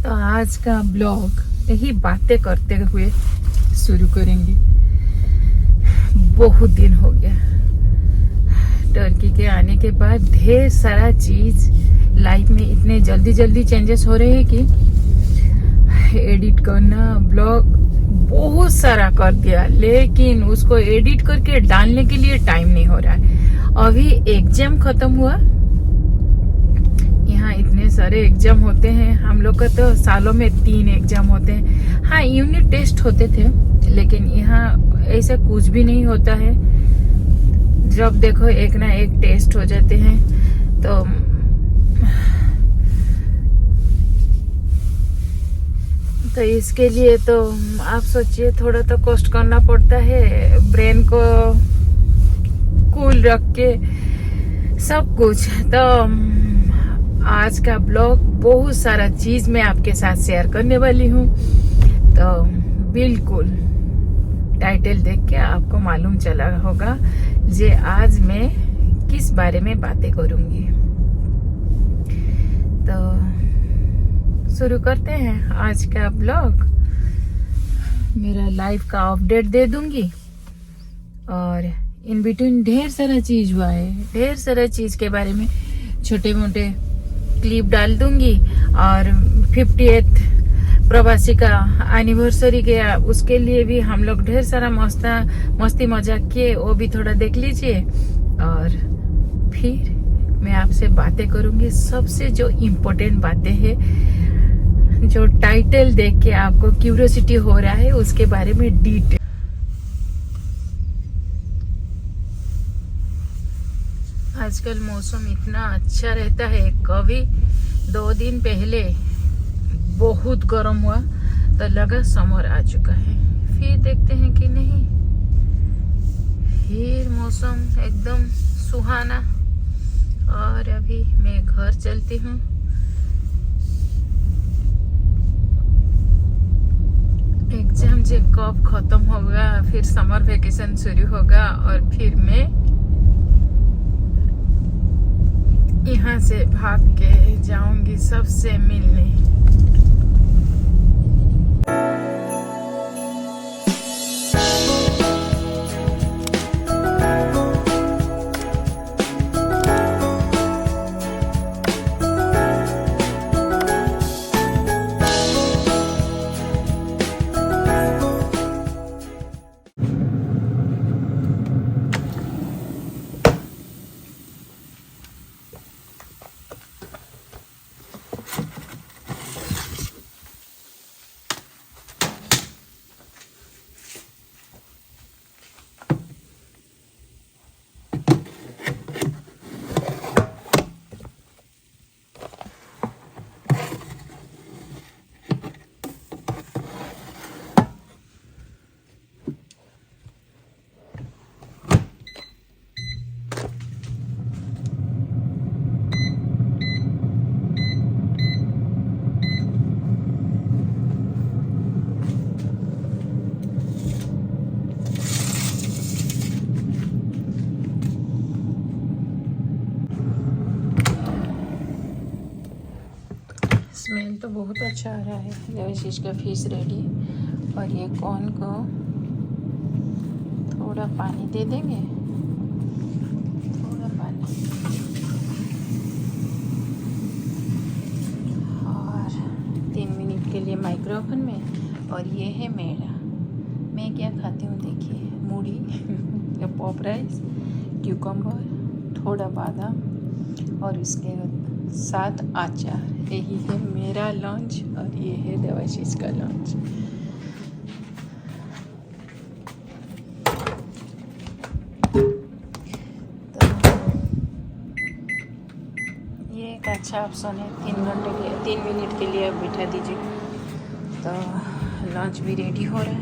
तो आज का ब्लॉग यही बातें करते हुए शुरू करेंगे। बहुत दिन हो गया टर्की के आने के बाद, ढेर सारा चीज लाइफ में इतने जल्दी जल्दी चेंजेस हो रहे हैं कि एडिट करना ब्लॉग बहुत सारा कर दिया, लेकिन उसको एडिट करके डालने के लिए टाइम नहीं हो रहा है। अभी एग्जाम खत्म हुआ, यहाँ इतने सारे एग्जाम होते हैं। हम लोग का तो सालों में 3 एग्जाम होते हैं। हाँ, यूनिट टेस्ट होते थे, लेकिन यहाँ ऐसा कुछ भी नहीं होता है। जब देखो एक ना एक टेस्ट हो जाते हैं। तो इसके लिए तो आप सोचिए, थोड़ा तो कष्ट करना पड़ता है, ब्रेन को कूल रख के सब कुछ। तो आज का ब्लॉग बहुत सारा चीज मैं आपके साथ शेयर करने वाली हूँ। तो बिल्कुल टाइटल देख के आपको मालूम चला होगा जे आज मैं किस बारे में बातें करूंगी। तो शुरू करते हैं आज का ब्लॉग। मेरा लाइफ का अपडेट दे दूंगी और इन बिटवीन ढेर सारा चीज हुआ है, ढेर सारा चीज के बारे में छोटे मोटे क्लिप डाल दूंगी। और 50th प्रवासी का एनिवर्सरी गया, उसके लिए भी हम लोग ढेर सारा मस्ती मजाक किए, वो भी थोड़ा देख लीजिए। और फिर मैं आपसे बातें करूंगी, सबसे जो इम्पोर्टेंट बातें हैं, जो टाइटल देख के आपको क्यूरियोसिटी हो रहा है, उसके बारे में डिटेल। आजकल मौसम इतना अच्छा रहता है। कभी 2 दिन पहले बहुत गर्म हुआ तो लगा समर आ चुका है, फिर देखते हैं कि नहीं, फिर मौसम एकदम सुहाना। और अभी मैं घर चलती हूँ। एग्जाम जे कब खत्म होगा, फिर समर वेकेशन शुरू होगा और फिर मैं यहाँ से भाग के जाऊंगी सबसे मिलने। स्मेल तो बहुत अच्छा आ रहा है। देवाशीष का फिश रेडी। और ये कॉर्न को थोड़ा पानी दे देंगे, थोड़ा पानी, और 3 मिनट के लिए माइक्रो ओवन में। और ये है मेरा, मैं क्या खाती हूँ देखिए, मूढ़ी या पॉप राइस, क्यूकम्बर, थोड़ा बादाम और इसके साथ अचार। यही है मेरा लंच और ये है देवाशीष का लंच। तो ये एक अच्छा ऑप्शन है, 3 मिनट के लिए आप बिठा दीजिए। तो लंच भी रेडी हो रहा है।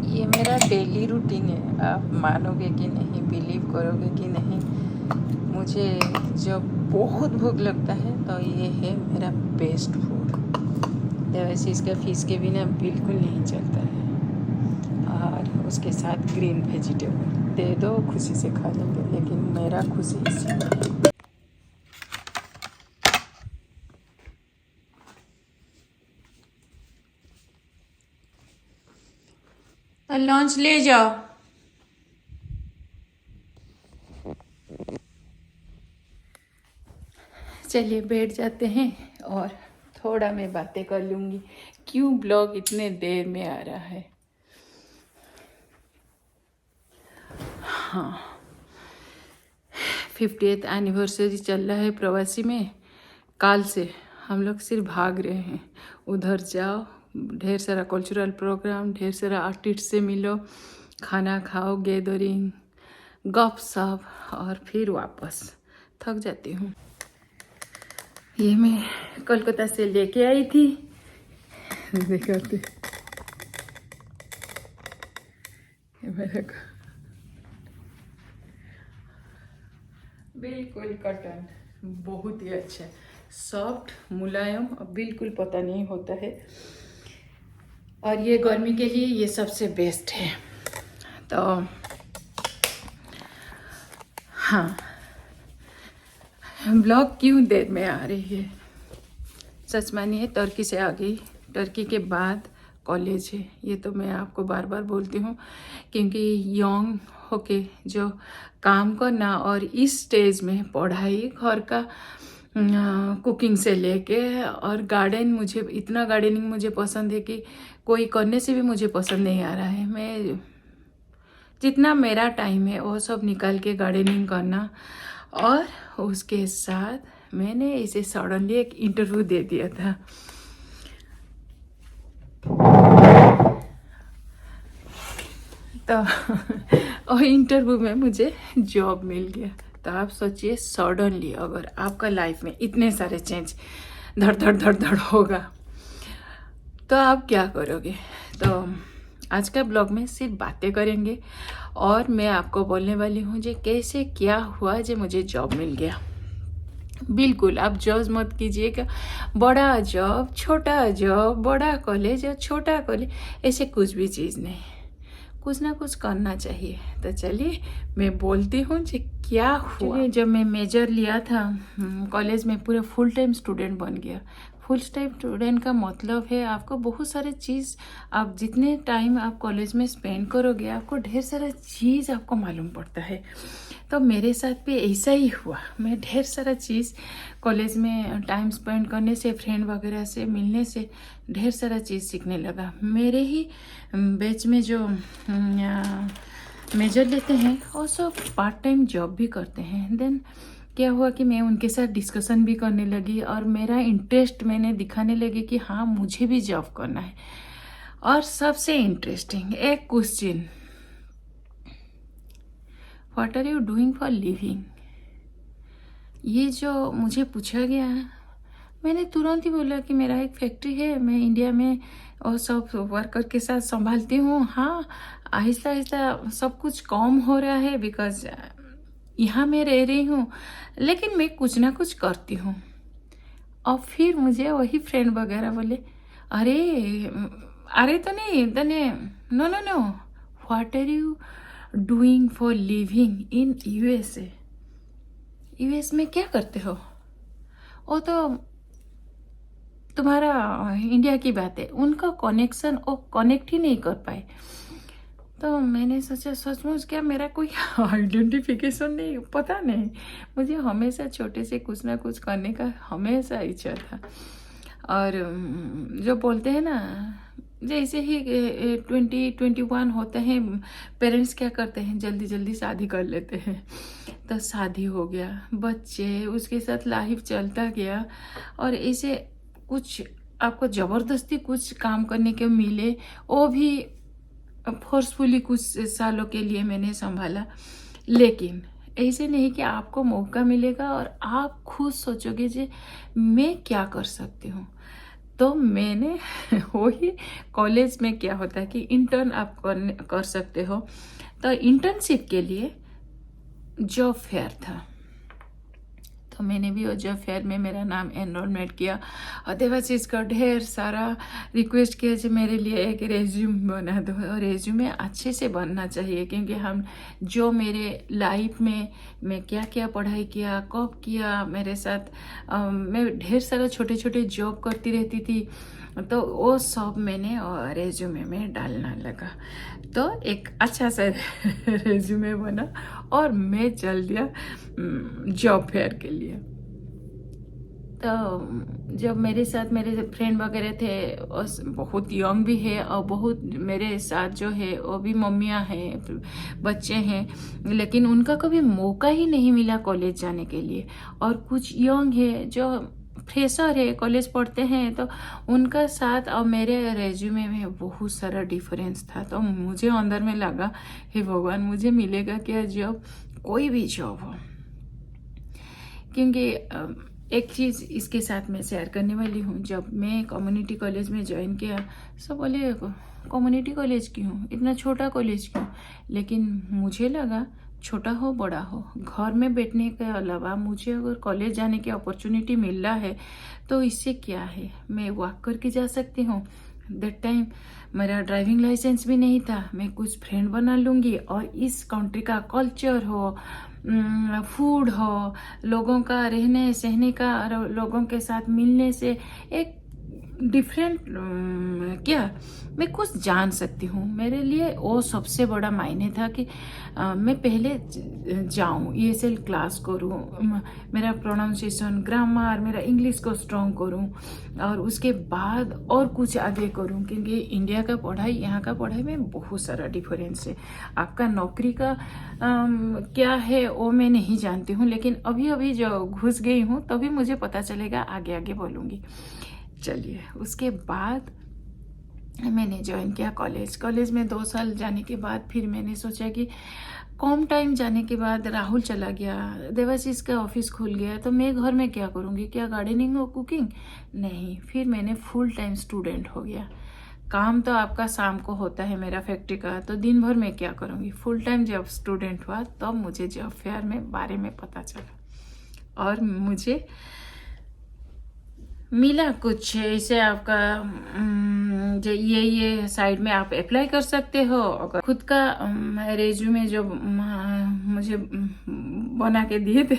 ये मेरा डेली रूटीन है। आप मानोगे कि नहीं, बिलीव करोगे कि नहीं, मुझे जब बहुत भूख लगता है तो ये है मेरा बेस्ट फूड। वैसे इसका फिश के बिना बिल्कुल नहीं चलता है। और उसके साथ ग्रीन वेजिटेबल दे दो, खुशी से खा लेंगे। लेकिन मेरा खुशी इसी में है। लंच ले जाओ। चलिए बैठ जाते हैं और थोड़ा मैं बातें कर लूँगी। क्यों ब्लॉग इतने देर में आ रहा है? हाँ, 50th एनिवर्सरी चल रहा है प्रवासी में। काल से हम लोग सिर्फ भाग रहे हैं। उधर जाओ, ढेर सारा कल्चरल प्रोग्राम, ढेर सारा आर्टिस्ट से मिलो, खाना खाओ, गैदरिंग, गप सप, और फिर वापस। थक जाती हूँ। ये मैं कोलकाता से लेके आई थी। देखते मेरा बिल्कुल कॉटन, बहुत ही अच्छा, सॉफ्ट, मुलायम और बिल्कुल पता नहीं होता है। और ये गर्मी के लिए ये सबसे बेस्ट है। तो हाँ, ब्लॉग क्यों देर में आ रही है? सच मानिए, टर्की से आ गई। टर्की के बाद कॉलेज है। ये तो मैं आपको बार बार बोलती हूँ, क्योंकि यंग होके जो काम करना और इस स्टेज में पढ़ाई, घर का कुकिंग से लेके, और गार्डन, मुझे इतना गार्डनिंग मुझे पसंद है कि कोई करने से भी मुझे पसंद नहीं आ रहा है। मैं जितना मेरा टाइम है वो सब निकाल के गार्डनिंग करना। और उसके साथ मैंने इसे सडनली एक इंटरव्यू दे दिया था। तो और इंटरव्यू में मुझे जॉब मिल गया। तो आप सोचिए, सडनली अगर आपका लाइफ में इतने सारे चेंज धड़ धड़ धड़ धड़ होगा तो आप क्या करोगे? तो आज का ब्लॉग में सिर्फ बातें करेंगे और मैं आपको बोलने वाली हूँ जे कैसे क्या हुआ जे मुझे जॉब मिल गया। बिल्कुल आप जज मत कीजिएगा, बड़ा जॉब, छोटा जॉब, बड़ा कॉलेज या छोटा कॉलेज, ऐसे कुछ भी चीज़ नहीं, कुछ ना कुछ करना चाहिए। तो चलिए मैं बोलती हूँ जे क्या हुआ। जब मैं मेजर लिया था कॉलेज में, पूरा फुल टाइम स्टूडेंट बन गया। फुल टाइम स्टूडेंट का मतलब है आपको बहुत सारे चीज़, आप जितने टाइम आप कॉलेज में स्पेंड करोगे आपको ढेर सारा चीज़ आपको मालूम पड़ता है। तो मेरे साथ भी ऐसा ही हुआ। मैं ढेर सारा चीज़ कॉलेज में टाइम स्पेंड करने से, फ्रेंड वगैरह से मिलने से ढेर सारा चीज़ सीखने लगा। मेरे ही बैच में जो मेजर लेते हैं और सब पार्ट टाइम जॉब भी करते हैं। देन क्या हुआ कि मैं उनके साथ डिस्कशन भी करने लगी और मेरा इंटरेस्ट मैंने दिखाने लगी कि हाँ मुझे भी जॉब करना है। और सबसे इंटरेस्टिंग एक question, what are you doing for living, ये जो मुझे पूछा गया, मैंने तुरंत ही बोला कि मेरा एक फैक्ट्री है, मैं इंडिया में और सब वर्कर के साथ संभालती हूँ। हाँ, आहिस्ता आहिस्ता सब कुछ कम हो रहा है बिकॉज यहाँ मैं रह रही हूँ, लेकिन मैं कुछ ना कुछ करती हूँ। और फिर मुझे वही फ्रेंड वगैरह बोले, अरे तो नहीं तने, no no no, what are you doing for living in USA, US में क्या करते हो? वो तो तुम्हारा इंडिया की बात है। उनका कनेक्शन वो कनेक्ट ही नहीं कर पाए। तो मैंने सोचा सचमुच क्या मेरा कोई आइडेंटिफिकेशन नहीं, पता नहीं, मुझे हमेशा छोटे से कुछ ना कुछ करने का हमेशा इच्छा था। और जो बोलते हैं ना, जैसे ही 20-21 होते हैं, पेरेंट्स क्या करते हैं, जल्दी जल्दी शादी कर लेते हैं। तो शादी हो गया, बच्चे, उसके साथ लाइफ चलता गया। और ऐसे कुछ आपको ज़बरदस्ती कुछ काम करने के मिले, वो भी फोर्सफुली कुछ सालों के लिए मैंने संभाला। लेकिन ऐसे नहीं कि आपको मौका मिलेगा और आप खुद सोचोगे जे मैं क्या कर सकती हूँ। तो मैंने वही कॉलेज में क्या होता है कि इंटर्न आप कर सकते हो। तो इंटर्नशिप के लिए जॉब फेयर था, तो मैंने भी जॉब फेयर में मेरा नाम एनरोलमेंट किया और देवाशीष का ढेर सारा रिक्वेस्ट किया कि मेरे लिए एक रेज्यूम बना दो। और रेज्यूमे अच्छे से बनना चाहिए, क्योंकि हम जो मेरे लाइफ में मैं क्या क्या पढ़ाई किया, कब किया, मेरे साथ मैं ढेर सारा छोटे छोटे जॉब करती रहती थी, तो वो सब मैंने रेज्यूमे में डालना लगा। तो एक अच्छा सा रेज्यूमे बना और मैं चल दिया जॉब फेयर के लिए। तो जब मेरे साथ मेरे फ्रेंड वगैरह थे, और बहुत यंग भी है और बहुत मेरे साथ जो है वो भी मम्मियाँ हैं, बच्चे हैं, लेकिन उनका कभी मौका ही नहीं मिला कॉलेज जाने के लिए। और कुछ यंग है जो फ्रेशर है, कॉलेज पढ़ते हैं, तो उनका साथ और मेरे रेज्यूमे में बहुत सारा डिफरेंस था। तो मुझे अंदर में लगा, हे भगवान, मुझे मिलेगा क्या जॉब, कोई भी जॉब हो। क्योंकि एक चीज़ इसके साथ मैं शेयर करने वाली हूँ। जब मैं कम्युनिटी कॉलेज में ज्वाइन किया, सब बोले कम्युनिटी कॉलेज क्यों, इतना छोटा कॉलेज क्यों। लेकिन मुझे लगा छोटा हो बड़ा हो, घर में बैठने के अलावा मुझे अगर कॉलेज जाने की अपॉर्चुनिटी मिल रहा है तो इससे क्या है, मैं वॉक करके जा सकती हूँ। दैट टाइम मेरा ड्राइविंग लाइसेंस भी नहीं था, मैं कुछ फ्रेंड बना लूँगी और इस कंट्री का कल्चर हो, फूड हो, लोगों का रहने सहने का, लोगों के साथ मिलने से एक डिफरेंट क्या मैं कुछ जान सकती हूँ। मेरे लिए वो सबसे बड़ा मायने था कि मैं पहले जाऊँ, ESL क्लास करूँ, मेरा प्रोनाउंसिएशन, ग्रामर, मेरा इंग्लिश को स्ट्रॉन्ग करूँ, और उसके बाद और कुछ आगे करूँ। क्योंकि इंडिया का पढ़ाई यहाँ का पढ़ाई में बहुत सारा डिफरेंस है। आपका नौकरी का क्या है वो मैं नहीं जानती हूँ, लेकिन अभी अभी जो घुस गई हूँ तभी मुझे पता चलेगा, आगे आगे बोलूँगी। चलिए, उसके बाद मैंने ज्वाइन किया कॉलेज में 2 साल जाने के बाद फिर मैंने सोचा कि कम टाइम जाने के बाद राहुल चला गया, देवाशीष का ऑफिस खुल गया, तो मैं घर में क्या करूँगी, क्या गार्डनिंग और कुकिंग, नहीं। फिर मैंने फुल टाइम स्टूडेंट हो गया। काम तो आपका शाम को होता है मेरा फैक्ट्री का, तो दिन भर में क्या करूँगी। फुल टाइम जब स्टूडेंट हुआ तब मुझे जॉब फेयर में बारे में पता चला, और मुझे मिला कुछ ऐसे, आपका जो ये साइड में आप अप्लाई कर सकते हो। अगर खुद का रेज्यूमे जो मुझे बना के दिए थे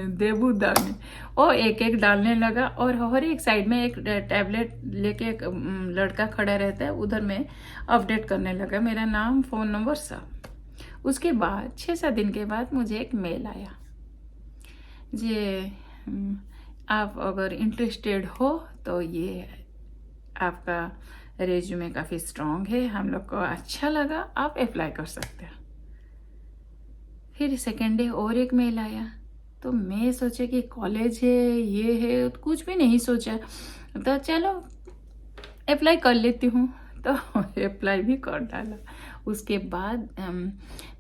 देबू दा में, वो एक एक डालने लगा, और हर एक साइड में एक टैबलेट लेके एक लड़का खड़ा रहता है, उधर में अपडेट करने लगा मेरा नाम, फ़ोन नंबर, सब। उसके बाद 6-7 दिन के बाद मुझे एक मेल आया, जे आप अगर इंटरेस्टेड हो तो ये आपका रेज्यूमे काफ़ी स्ट्रॉन्ग है, हम लोग को अच्छा लगा, आप अप्लाई कर सकते हो। फिर सेकेंड डे और एक मेल आया, तो मैं सोचा कि कॉलेज है, ये है, कुछ भी नहीं सोचा, तो चलो अप्लाई कर लेती हूँ, तो अप्लाई भी कर डाला। उसके बाद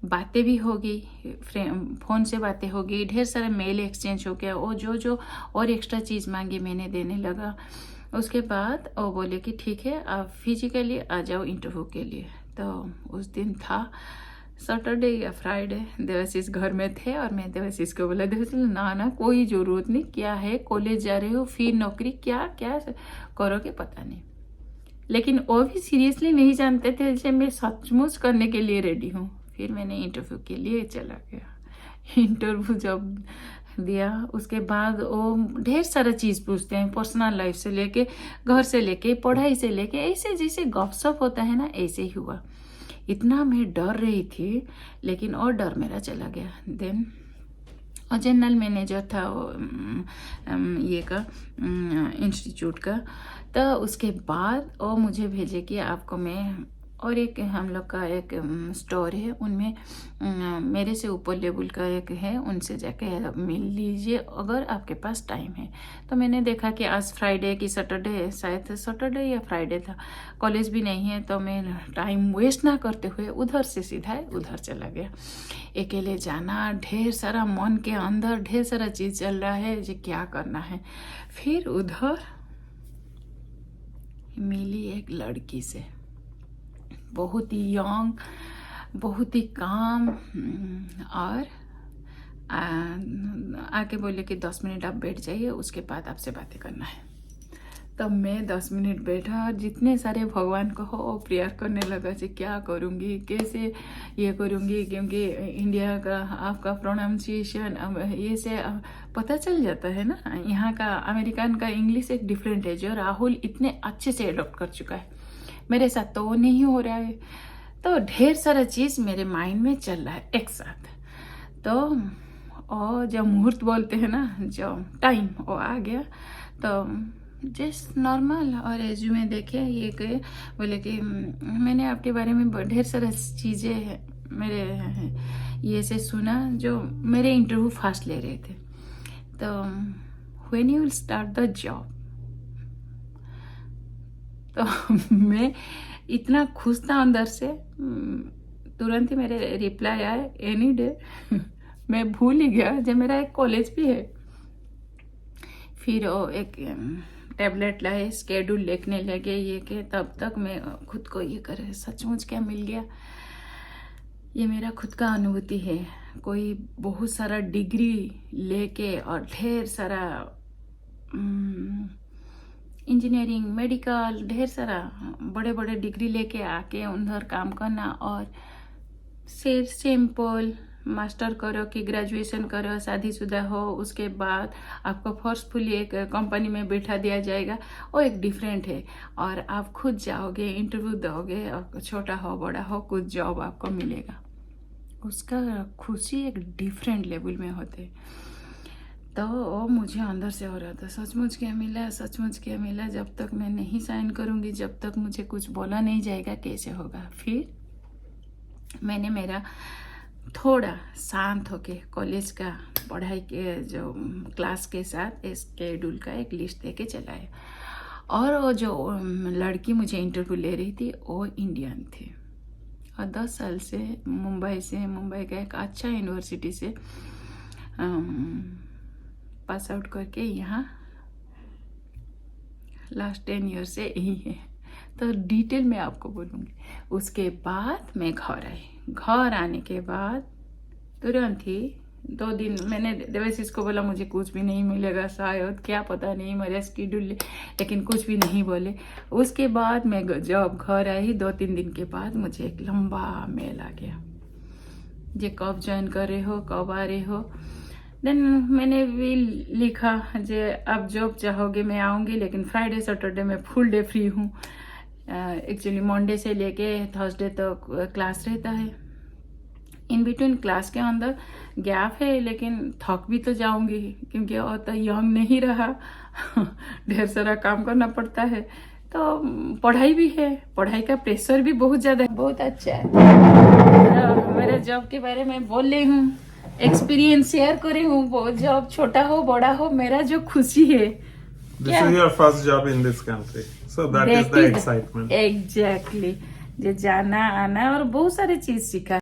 बातें भी हो गई, फ़ोन से बातें हो गई, ढेर सारा मेल एक्सचेंज हो गया, वो जो और एक्स्ट्रा चीज़ मांगी मैंने देने लगा। उसके बाद वो बोले कि ठीक है, आप फिजिकली आ जाओ इंटरव्यू के लिए। तो उस दिन था सैटरडे या फ्राइडे, देवाशीष घर में थे, और मैं देवाशीष को बोला, देवाशीष ना कोई ज़रूरत नहीं, क्या है, कॉलेज जा रहे हो, फिर नौकरी, क्या क्या करोगे पता नहीं। लेकिन वो भी सीरियसली नहीं जानते थे जैसे मैं सचमुच करने के लिए रेडी हूँ। फिर मैंने इंटरव्यू के लिए चला गया। इंटरव्यू जब दिया, उसके बाद वो ढेर सारा चीज़ पूछते हैं, पर्सनल लाइफ से लेके, घर से लेके, पढ़ाई से लेके, ऐसे जैसे गपशप होता है ना, ऐसे ही हुआ। इतना मैं डर रही थी, लेकिन और डर मेरा चला गया। देन और जनरल मैनेजर था वो ये का इंस्टीट्यूट का, तो उसके बाद वो मुझे भेजे कि आपको मैं, और एक हम लोग का एक स्टोर है, उनमें मेरे से ऊपर लेवल का एक है, उनसे जाके मिल लीजिए अगर आपके पास टाइम है। तो मैंने देखा कि आज फ्राइडे की सैटरडे, शायद सैटरडे या फ्राइडे था, कॉलेज भी नहीं है, तो मैं टाइम वेस्ट ना करते हुए उधर से सीधा उधर चला गया। अकेले जाना, ढेर सारा मन के अंदर ढेर सारा चीज़ चल रहा है जो क्या करना है। फिर उधर मिली एक लड़की से, बहुत ही यंग, बहुत ही काम, और आके बोले कि 10 मिनट आप बैठ जाइए, उसके बाद आपसे बातें करना है। तब मैं 10 मिनट बैठा और जितने सारे भगवान को हो प्रेयर करने लगा कि क्या करूँगी, कैसे ये करूँगी, क्योंकि इंडिया का आपका प्रोनाउंसिएशन ये से पता चल जाता है ना। यहाँ का अमेरिकन का इंग्लिश एक डिफरेंट है, जो राहुल इतने अच्छे से अडॉप्ट कर चुका है, मेरे साथ तो वो नहीं हो रहा है। तो ढेर सारा चीज़ मेरे माइंड में चल रहा है एक साथ। तो और जब मुहूर्त बोलते हैं ना, जो टाइम वो आ गया, तो जस्ट नॉर्मल और रेज्यूमे देखे ये कि बोले कि मैंने आपके बारे में ढेर सारा चीज़ें मेरे ये से सुना जो मेरे इंटरव्यू फास्ट ले रहे थे। तो when you will start the job, तो मैं इतना खुश था अंदर से, तुरंत ही मेरे रिप्लाई आए एनी डे। मैं भूल ही गया जब मेरा एक कॉलेज भी है। फिर वो एक टैबलेट लाए, स्केड्यूल लिखने लगे ये के, तब तक मैं खुद को ये करे सचमुच क्या मिल गया। ये मेरा खुद का अनुभूति है। कोई बहुत सारा डिग्री लेके और ढेर सारा इंजीनियरिंग, मेडिकल, ढेर सारा बड़े बड़े डिग्री लेके आके उधर काम करना, और सिर्फ सिंपल मास्टर करो कि ग्रेजुएशन करो, शादीशुदा हो, उसके बाद आपको फोर्सफुली एक कंपनी में बैठा दिया जाएगा, वो एक डिफरेंट है। और आप खुद जाओगे, इंटरव्यू दोगे, और छोटा हो बड़ा हो कुछ जॉब आपको मिलेगा, उसका खुशी एक डिफरेंट लेवल में होते। तो वो मुझे अंदर से हो रहा था, सचमुच क्या मिला, सचमुच क्या मिला। जब तक मैं नहीं साइन करूँगी, जब तक मुझे कुछ बोला नहीं जाएगा, कैसे होगा। फिर मैंने मेरा थोड़ा शांत होके कॉलेज का पढ़ाई के जो क्लास के साथ स्केड्यूल का एक लिस्ट देके चलाया। और वो जो लड़की मुझे इंटरव्यू ले रही थी वो इंडियन थी, और 10 साल से मुंबई का एक अच्छा यूनिवर्सिटी से पास आउट करके यहाँ लास्ट 10 ईयर से यही है। तो डिटेल में आपको बोलूँगी। उसके बाद मैं घर आई। घर आने के बाद तुरंत ही 2 दिन मैंने देवाशीष को बोला मुझे कुछ भी नहीं मिलेगा, शायद क्या पता नहीं मेरा स्केड्यूल, लेकिन कुछ भी नहीं बोले। उसके बाद मैं जब घर आई 2-3 दिन के बाद मुझे एक लंबा मेल आ गया, जे कब ज्वाइन कर रहे हो, कब आ रहे हो। देन मैंने भी लिखा जे अब जॉब चाहोगे मैं आऊँगी, लेकिन फ्राइडे सैटरडे में फुल डे फ्री हूँ। एक्चुअली मंडे से लेके थर्सडे तक क्लास रहता है। इन बिटवीन क्लास के अंदर गैप है, लेकिन थक भी तो जाऊंगी क्योंकि और तो यंग नहीं रहा। ढेर सारा काम करना पड़ता है, तो पढ़ाई भी है, पढ़ाई का प्रेशर भी बहुत ज़्यादा है। बहुत अच्छा है। मेरे जॉब के बारे में बोल रही हूँ, एक्सपीरियंस शेयर कर रही हूँ। बहुत जॉब छोटा हो बड़ा हो, मेरा जो खुशी है। This is your first job in this country, so that is the excitement. Exactly. जे जाना आना और बहुत सारी चीज सीखा।